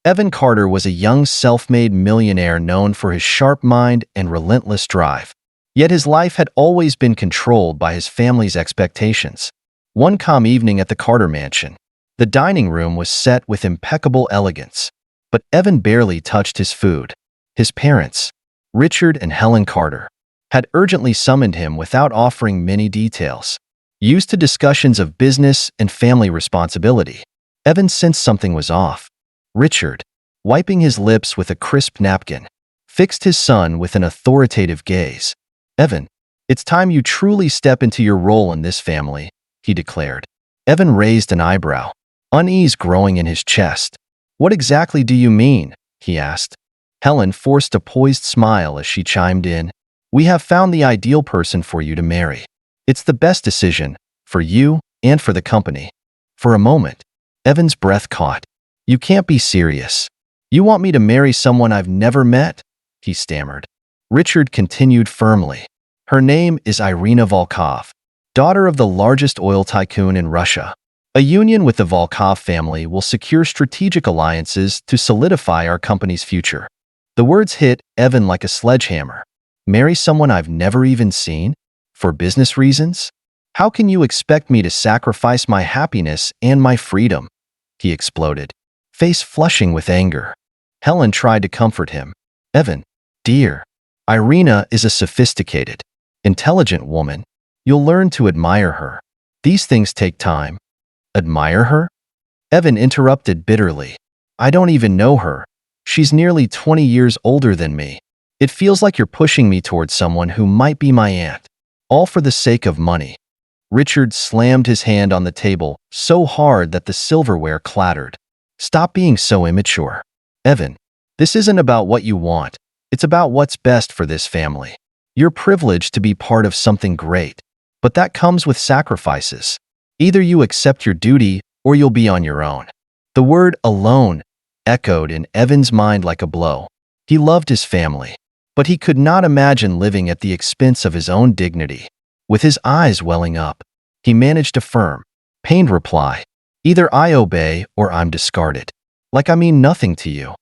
Evan Carter was a young self-made millionaire known for his sharp mind and relentless drive. Yet his life had always been controlled by his family's expectations. One calm evening at the Carter mansion, the dining room was set with impeccable elegance. But Evan barely touched his food. His parents, Richard and Helen Carter, had urgently summoned him without offering many details. Used to discussions of business and family responsibility, Evan sensed something was off. Richard, wiping his lips with a crisp napkin, fixed his son with an authoritative gaze. "Evan, it's time you truly step into your role in this family," he declared. Evan raised an eyebrow, unease growing in his chest. "What exactly do you mean?" he asked. Helen forced a poised smile as she chimed in. "We have found the ideal person for you to marry. It's the best decision, for you and for the company." For a moment, Evan's breath caught. "You can't be serious. You want me to marry someone I've never met?" he stammered. Richard continued firmly. "Her name is Irina Volkov, daughter of the largest oil tycoon in Russia. A union with the Volkov family will secure strategic alliances to solidify our company's future." The words hit Evan like a sledgehammer. "Marry someone I've never even seen? For business reasons? How can you expect me to sacrifice my happiness and my freedom?" he exploded, face flushing with anger. Helen tried to comfort him. "Evan, dear, Irina is a sophisticated, intelligent woman. You'll learn to admire her. These things take time." "Admire her?" Evan interrupted bitterly. "I don't even know her. She's nearly 20 years older than me. It feels like you're pushing me towards someone who might be my aunt, all for the sake of money." Richard slammed his hand on the table so hard that the silverware clattered. "Stop being so immature. Evan, this isn't about what you want. It's about what's best for this family. You're privileged to be part of something great, but that comes with sacrifices. Either you accept your duty or you'll be on your own." The word "alone" echoed in Evan's mind like a blow. He loved his family, but he could not imagine living at the expense of his own dignity. With his eyes welling up, he managed a firm, pained reply. "Either I obey or I'm discarded. Like I mean nothing to you."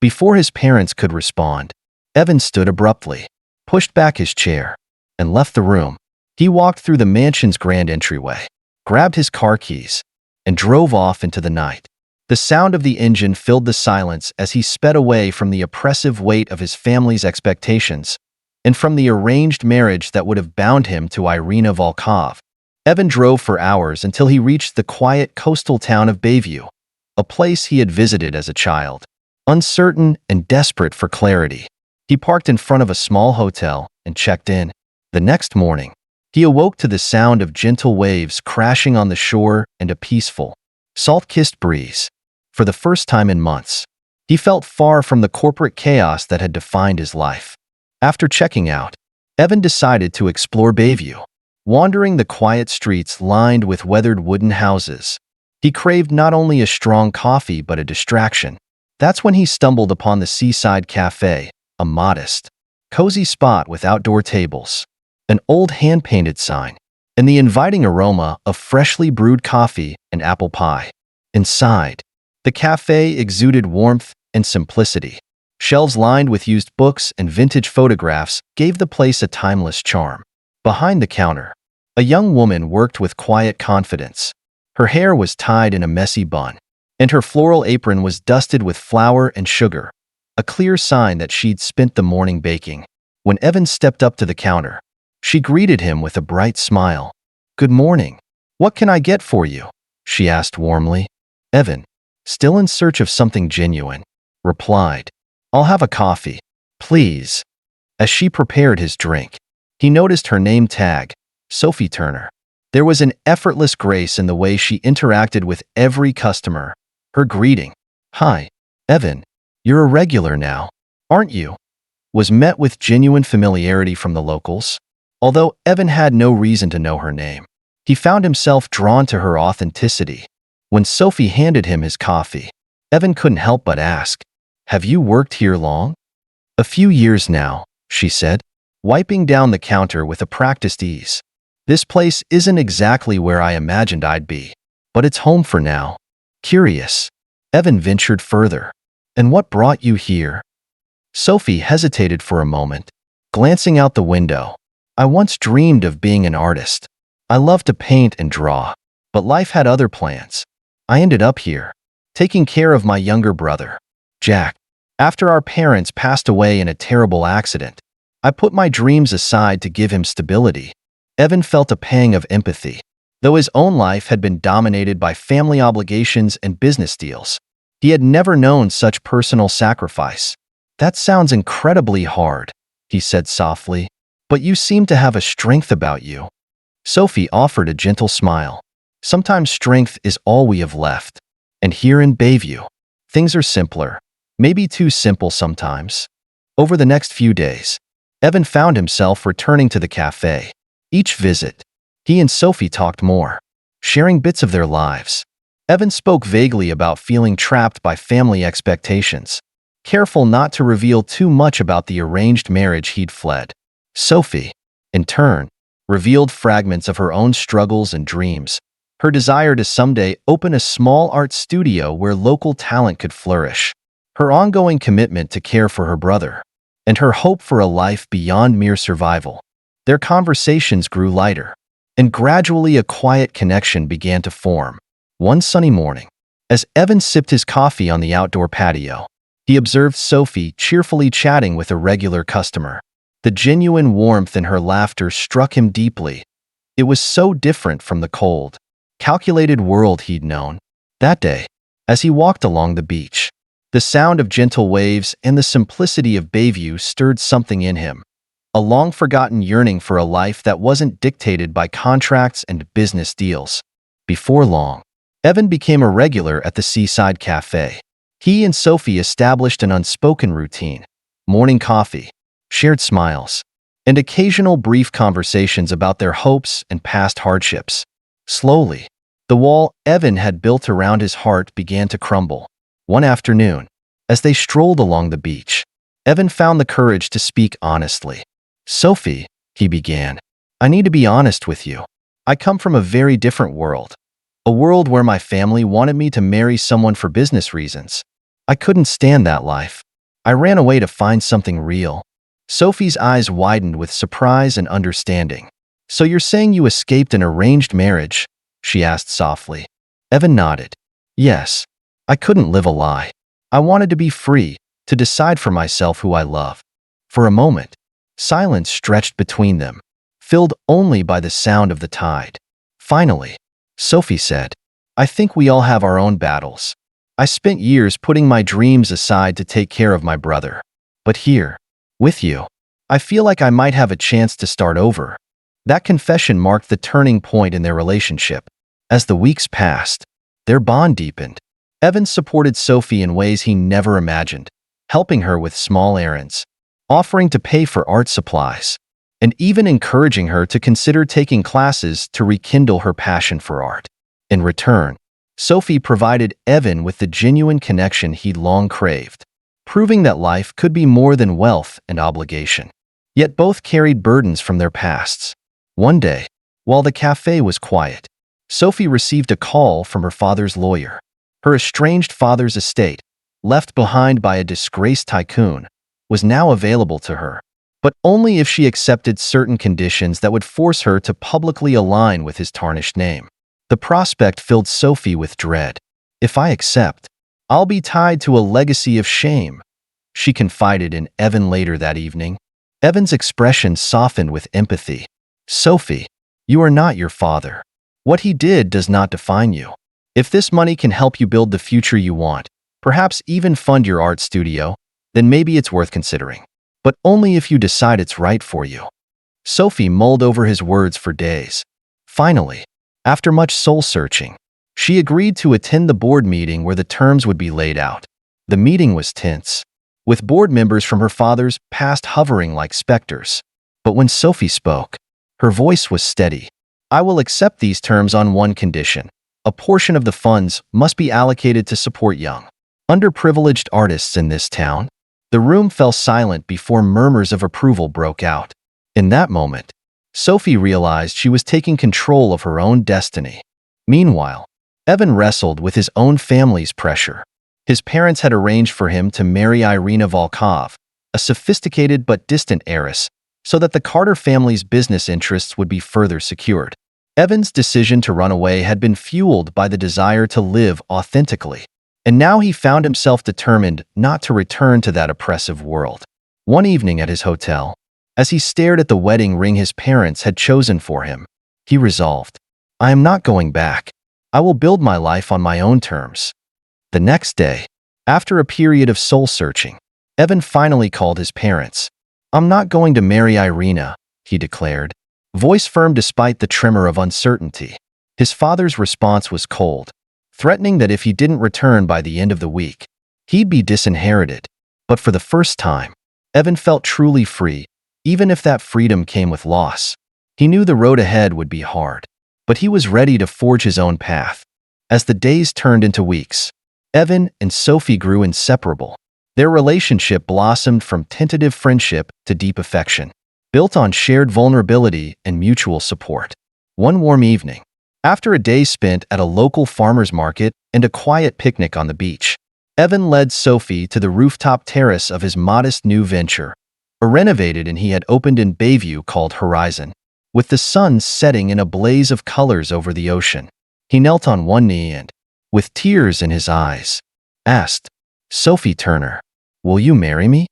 Before his parents could respond, Evan stood abruptly, pushed back his chair, and left the room. He walked through the mansion's grand entryway, grabbed his car keys, and drove off into the night. The sound of the engine filled the silence as he sped away from the oppressive weight of his family's expectations and from the arranged marriage that would have bound him to Irina Volkov. Evan drove for hours until he reached the quiet coastal town of Bayview, a place he had visited as a child. Uncertain and desperate for clarity, he parked in front of a small hotel and checked in. The next morning, he awoke to the sound of gentle waves crashing on the shore and a peaceful, salt-kissed breeze. For the first time in months, he felt far from the corporate chaos that had defined his life. After checking out, Evan decided to explore Bayview. Wandering the quiet streets lined with weathered wooden houses, he craved not only a strong coffee but a distraction. That's when he stumbled upon the Seaside Cafe, a modest, cozy spot with outdoor tables, an old hand-painted sign, and the inviting aroma of freshly brewed coffee and apple pie. Inside, the cafe exuded warmth and simplicity. Shelves lined with used books and vintage photographs gave the place a timeless charm. Behind the counter, a young woman worked with quiet confidence. Her hair was tied in a messy bun, and her floral apron was dusted with flour and sugar, a clear sign that she'd spent the morning baking. When Evan stepped up to the counter, she greeted him with a bright smile. "Good morning. What can I get for you?" she asked warmly. Evan, still in search of something genuine, replied, "I'll have a coffee, please." As she prepared his drink, he noticed her name tag, Sophie Turner. There was an effortless grace in the way she interacted with every customer. Her greeting, "Hi, Evan, you're a regular now, aren't you?" was met with genuine familiarity from the locals. Although Evan had no reason to know her name, he found himself drawn to her authenticity. When Sophie handed him his coffee, Evan couldn't help but ask, "Have you worked here long?" "A few years now," she said, wiping down the counter with a practiced ease. "This place isn't exactly where I imagined I'd be, but it's home for now." Curious, Evan ventured further. And what brought you here? Sophie hesitated for a moment, glancing out the window. I once dreamed of being an artist. I loved to paint and draw, but life had other plans. I ended up here, taking care of my younger brother, Jack. After our parents passed away in a terrible accident, I put my dreams aside to give him stability. Evan felt a pang of empathy. Though his own life had been dominated by family obligations and business deals, he had never known such personal sacrifice. That sounds incredibly hard, he said softly, but you seem to have a strength about you. Sophie offered a gentle smile. Sometimes strength is all we have left. And here in Bayview, things are simpler, maybe too simple sometimes. Over the next few days, Evan found himself returning to the cafe. Each visit, he and Sophie talked more, sharing bits of their lives. Evan spoke vaguely about feeling trapped by family expectations, careful not to reveal too much about the arranged marriage he'd fled. Sophie, in turn, revealed fragments of her own struggles and dreams, her desire to someday open a small art studio where local talent could flourish, her ongoing commitment to care for her brother, and her hope for a life beyond mere survival. Their conversations grew lighter, and gradually a quiet connection began to form. One sunny morning, as Evan sipped his coffee on the outdoor patio, he observed Sophie cheerfully chatting with a regular customer. The genuine warmth in her laughter struck him deeply. It was so different from the cold, calculated world he'd known. That day, as he walked along the beach, the sound of gentle waves and the simplicity of Bayview stirred something in him, a long-forgotten yearning for a life that wasn't dictated by contracts and business deals. Before long, Evan became a regular at the Seaside Cafe. He and Sophie established an unspoken routine: morning coffee, shared smiles, and occasional brief conversations about their hopes and past hardships. Slowly, the wall Evan had built around his heart began to crumble. One afternoon, as they strolled along the beach, Evan found the courage to speak honestly. "Sophie," he began, "I need to be honest with you. I come from a very different world. A world where my family wanted me to marry someone for business reasons. I couldn't stand that life. I ran away to find something real." Sophie's eyes widened with surprise and understanding. "So you're saying you escaped an arranged marriage?" she asked softly. Evan nodded. "Yes. I couldn't live a lie. I wanted to be free, to decide for myself who I love." For a moment, silence stretched between them, filled only by the sound of the tide. Finally, Sophie said, "I think we all have our own battles. I spent years putting my dreams aside to take care of my brother. But here, with you, I feel like I might have a chance to start over." That confession marked the turning point in their relationship. As the weeks passed, their bond deepened. Evan supported Sophie in ways he never imagined, helping her with small errands, offering to pay for art supplies, and even encouraging her to consider taking classes to rekindle her passion for art. In return, Sophie provided Evan with the genuine connection he'd long craved, proving that life could be more than wealth and obligation. Yet both carried burdens from their pasts. One day, while the cafe was quiet, Sophie received a call from her father's lawyer. Her estranged father's estate, left behind by a disgraced tycoon, was now available to her, but only if she accepted certain conditions that would force her to publicly align with his tarnished name. The prospect filled Sophie with dread. "If I accept, I'll be tied to a legacy of shame," she confided in Evan later that evening. Evan's expression softened with empathy. "Sophie, you are not your father. What he did does not define you. If this money can help you build the future you want, perhaps even fund your art studio, then maybe it's worth considering. But only if you decide it's right for you." Sophie mulled over his words for days. Finally, after much soul-searching, she agreed to attend the board meeting where the terms would be laid out. The meeting was tense, with board members from her father's past hovering like specters. But when Sophie spoke, her voice was steady. "I will accept these terms on one condition. A portion of the funds must be allocated to support young, underprivileged artists in this town." The room fell silent before murmurs of approval broke out. In that moment, Sophie realized she was taking control of her own destiny. Meanwhile, Evan wrestled with his own family's pressure. His parents had arranged for him to marry Irina Volkov, a sophisticated but distant heiress, so that the Carter family's business interests would be further secured. Evan's decision to run away had been fueled by the desire to live authentically, and now he found himself determined not to return to that oppressive world. One evening at his hotel, as he stared at the wedding ring his parents had chosen for him, he resolved, "I am not going back. I will build my life on my own terms." The next day, after a period of soul-searching, Evan finally called his parents. "I'm not going to marry Irina," he declared, voice firm despite the tremor of uncertainty. His father's response was cold, threatening that if he didn't return by the end of the week, he'd be disinherited. But for the first time, Evan felt truly free, even if that freedom came with loss. He knew the road ahead would be hard, but he was ready to forge his own path. As the days turned into weeks, Evan and Sophie grew inseparable. Their relationship blossomed from tentative friendship to deep affection, built on shared vulnerability and mutual support. One warm evening, after a day spent at a local farmer's market and a quiet picnic on the beach, Evan led Sophie to the rooftop terrace of his modest new venture, a renovated and he had opened in Bayview called Horizon. With the sun setting in a blaze of colors over the ocean, he knelt on one knee and, with tears in his eyes, asked, "Sophie Turner, will you marry me?"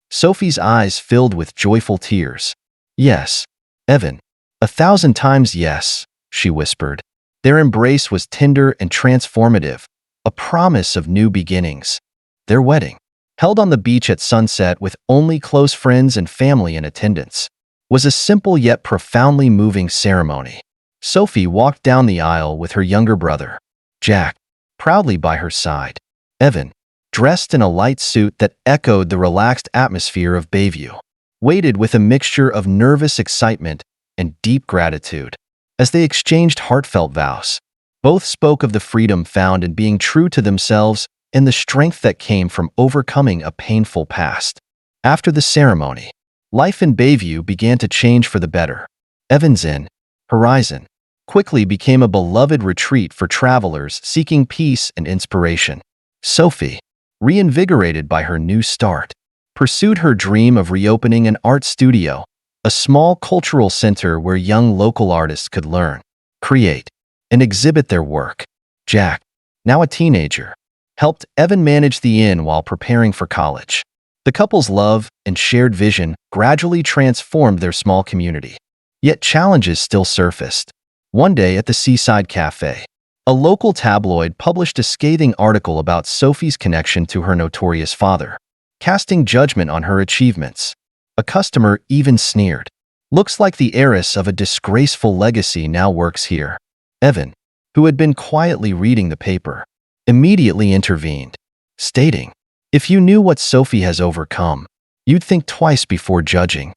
Sophie's eyes filled with joyful tears. "Yes, Evan, 1,000 times yes," she whispered. Their embrace was tender and transformative, a promise of new beginnings. Their wedding, held on the beach at sunset with only close friends and family in attendance, was a simple yet profoundly moving ceremony. Sophie walked down the aisle with her younger brother, Jack, proudly by her side. Evan, dressed in a light suit that echoed the relaxed atmosphere of Bayview, waited with a mixture of nervous excitement and deep gratitude. As they exchanged heartfelt vows, both spoke of the freedom found in being true to themselves and the strength that came from overcoming a painful past. After the ceremony, life in Bayview began to change for the better. Evan's Inn, Horizon, quickly became a beloved retreat for travelers seeking peace and inspiration. Sophie, reinvigorated by her new start, pursued her dream of reopening an art studio, a small cultural center where young local artists could learn, create, and exhibit their work. Jack, now a teenager, helped Evan manage the inn while preparing for college. The couple's love and shared vision gradually transformed their small community. Yet challenges still surfaced. One day at the Seaside Cafe, a local tabloid published a scathing article about Sophie's connection to her notorious father, casting judgment on her achievements. A customer even sneered, "Looks like the heiress of a disgraceful legacy now works here." Evan, who had been quietly reading the paper, immediately intervened, stating, "If you knew what Sophie has overcome, you'd think twice before judging."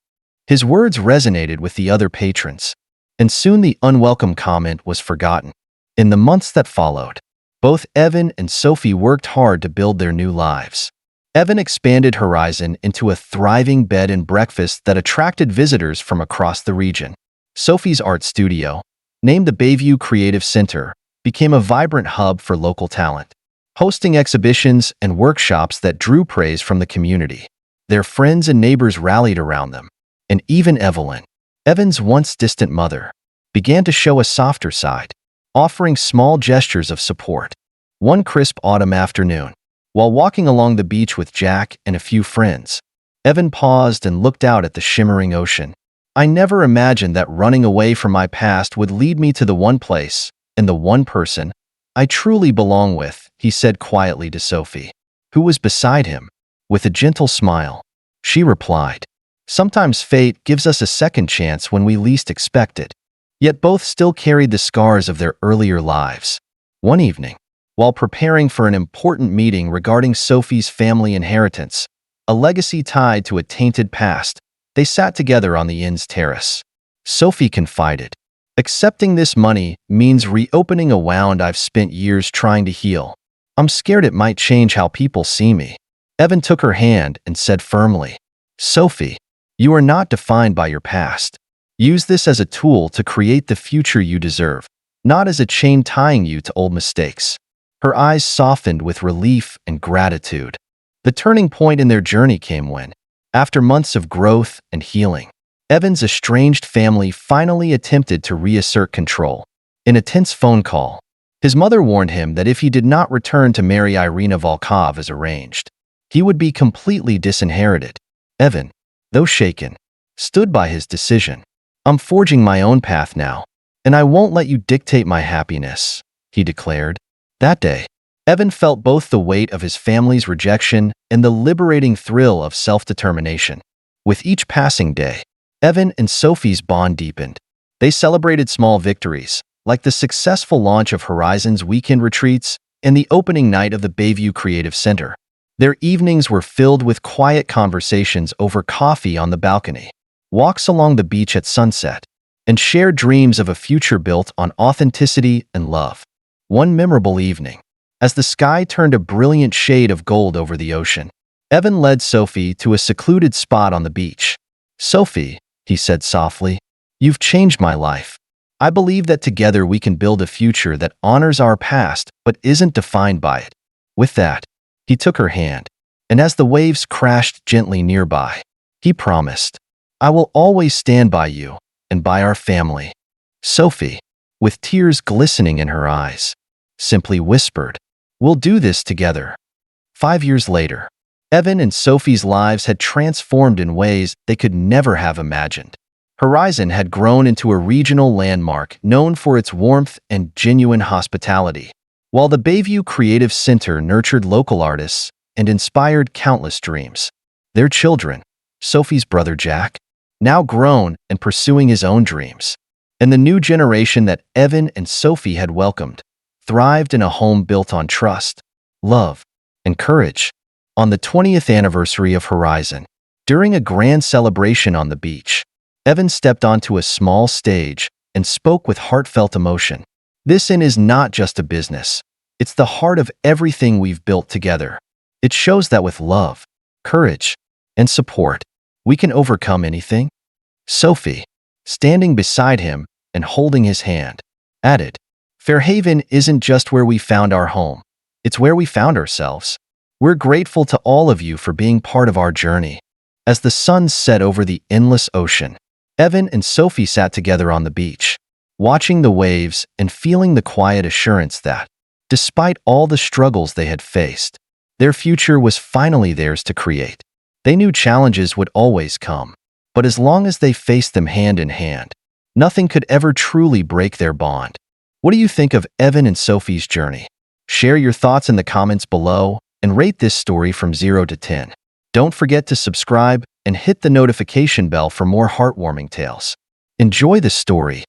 His words resonated with the other patrons, and soon the unwelcome comment was forgotten. In the months that followed, both Evan and Sophie worked hard to build their new lives. Evan expanded Horizon into a thriving bed and breakfast that attracted visitors from across the region. Sophie's art studio, named the Bayview Creative Center, became a vibrant hub for local talent, hosting exhibitions and workshops that drew praise from the community. Their friends and neighbors rallied around them, and even Evelyn, Evan's once distant mother, began to show a softer side, offering small gestures of support. One crisp autumn afternoon, while walking along the beach with Jack and a few friends, Evan paused and looked out at the shimmering ocean. "I never imagined that running away from my past would lead me to the one place and the one person I truly belong with," he said quietly to Sophie, who was beside him. With a gentle smile, she replied, "Sometimes fate gives us a second chance when we least expect it." Yet both still carried the scars of their earlier lives. One evening, while preparing for an important meeting regarding Sophie's family inheritance, a legacy tied to a tainted past, they sat together on the inn's terrace. Sophie confided, "Accepting this money means reopening a wound I've spent years trying to heal. I'm scared it might change how people see me." Evan took her hand and said firmly, "Sophie, you are not defined by your past. Use this as a tool to create the future you deserve, not as a chain tying you to old mistakes." Her eyes softened with relief and gratitude. The turning point in their journey came when, after months of growth and healing, Evan's estranged family finally attempted to reassert control. In a tense phone call, his mother warned him that if he did not return to marry Irina Volkov as arranged, he would be completely disinherited. Evan, though shaken, stood by his decision. "I'm forging my own path now, and I won't let you dictate my happiness," he declared. That day, Evan felt both the weight of his family's rejection and the liberating thrill of self-determination. With each passing day, Evan and Sophie's bond deepened. They celebrated small victories, like the successful launch of Horizon's weekend retreats and the opening night of the Bayview Creative Center. Their evenings were filled with quiet conversations over coffee on the balcony, walks along the beach at sunset, and shared dreams of a future built on authenticity and love. One memorable evening, as the sky turned a brilliant shade of gold over the ocean, Evan led Sophie to a secluded spot on the beach. "Sophie," he said softly, "you've changed my life. I believe that together we can build a future that honors our past but isn't defined by it." With that, he took her hand, and as the waves crashed gently nearby, he promised, "I will always stand by you and by our family." Sophie, with tears glistening in her eyes, simply whispered, "We'll do this together." 5 years later, Evan and Sophie's lives had transformed in ways they could never have imagined. Horizon had grown into a regional landmark known for its warmth and genuine hospitality, while the Bayview Creative Center nurtured local artists and inspired countless dreams. Their children, Sophie's brother Jack, now grown and pursuing his own dreams, and the new generation that Evan and Sophie had welcomed, thrived in a home built on trust, love, and courage. On the 20th anniversary of Horizon, during a grand celebration on the beach, Evan stepped onto a small stage and spoke with heartfelt emotion. "This inn is not just a business. It's the heart of everything we've built together. It shows that with love, courage, and support, we can overcome anything." Sophie, standing beside him and holding his hand, added, "Fairhaven isn't just where we found our home. It's where we found ourselves. We're grateful to all of you for being part of our journey." As the sun set over the endless ocean, Evan and Sophie sat together on the beach, watching the waves and feeling the quiet assurance that, despite all the struggles they had faced, their future was finally theirs to create. They knew challenges would always come, but as long as they faced them hand in hand, nothing could ever truly break their bond. What do you think of Evan and Sophie's journey? Share your thoughts in the comments below and rate this story from 0 to 10. Don't forget to subscribe and hit the notification bell for more heartwarming tales. Enjoy the story,